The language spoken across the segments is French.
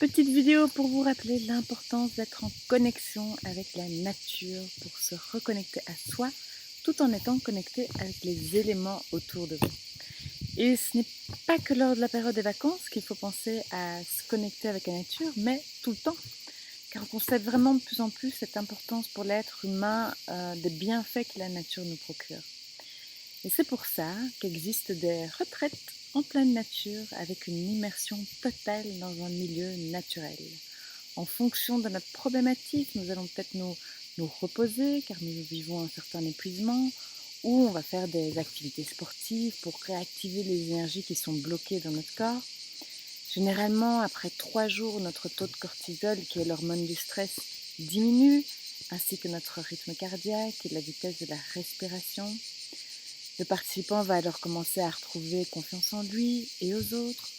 Petite vidéo pour vous rappeler l'importance d'être en connexion avec la nature pour se reconnecter à soi tout en étant connecté avec les éléments autour de vous. Et ce n'est pas que lors de la période des vacances qu'il faut penser à se connecter avec la nature, mais tout le temps. Car on constate vraiment de plus en plus cette importance pour l'être humain des bienfaits que la nature nous procure. Et c'est pour ça qu'existent des retraites en pleine nature avec une immersion totale dans un milieu naturel. En fonction de notre problématique, nous allons peut-être nous reposer car nous vivons un certain épuisement, ou on va faire des activités sportives pour réactiver les énergies qui sont bloquées dans notre corps. Généralement, après 3 jours, notre taux de cortisol, qui est l'hormone du stress, diminue, ainsi que notre rythme cardiaque et la vitesse de la respiration. Le participant va alors commencer à retrouver confiance en lui et aux autres.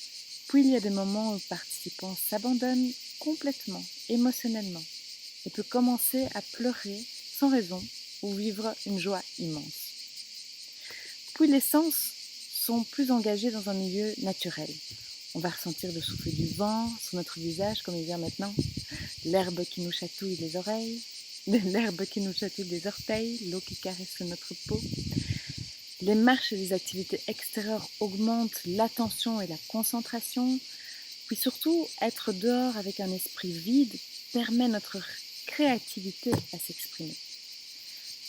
Puis il y a des moments où le participant s'abandonne complètement, émotionnellement, et peut commencer à pleurer sans raison ou vivre une joie immense. Puis les sens sont plus engagés dans un milieu naturel. On va ressentir le souffle du vent sur notre visage comme il vient maintenant, l'herbe qui nous chatouille les oreilles, l'herbe qui nous chatouille les orteils, l'eau qui caresse notre peau. Les marches et les activités extérieures augmentent l'attention et la concentration. Puis surtout, être dehors avec un esprit vide permet notre créativité à s'exprimer.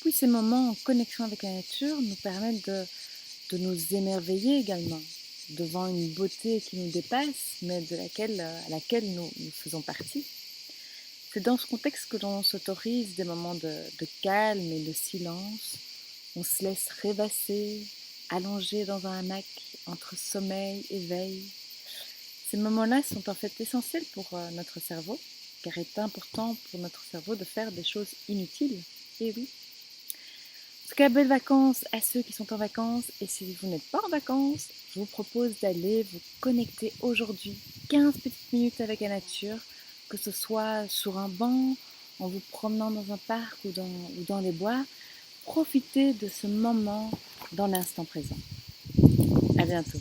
Puis ces moments en connexion avec la nature nous permettent de nous émerveiller également devant une beauté qui nous dépasse, mais à laquelle nous faisons partie. C'est dans ce contexte que l'on s'autorise des moments de calme et de silence. On se laisse rêvasser, allongé dans un hamac entre sommeil et veille. Ces moments-là sont en fait essentiels pour notre cerveau, car il est important pour notre cerveau de faire des choses inutiles. Et oui. En tout cas, belles vacances à ceux qui sont en vacances. Et si vous n'êtes pas en vacances, je vous propose d'aller vous connecter aujourd'hui 15 petites minutes avec la nature, que ce soit sur un banc, en vous promenant dans un parc ou dans les bois. Profitez de ce moment dans l'instant présent. À bientôt.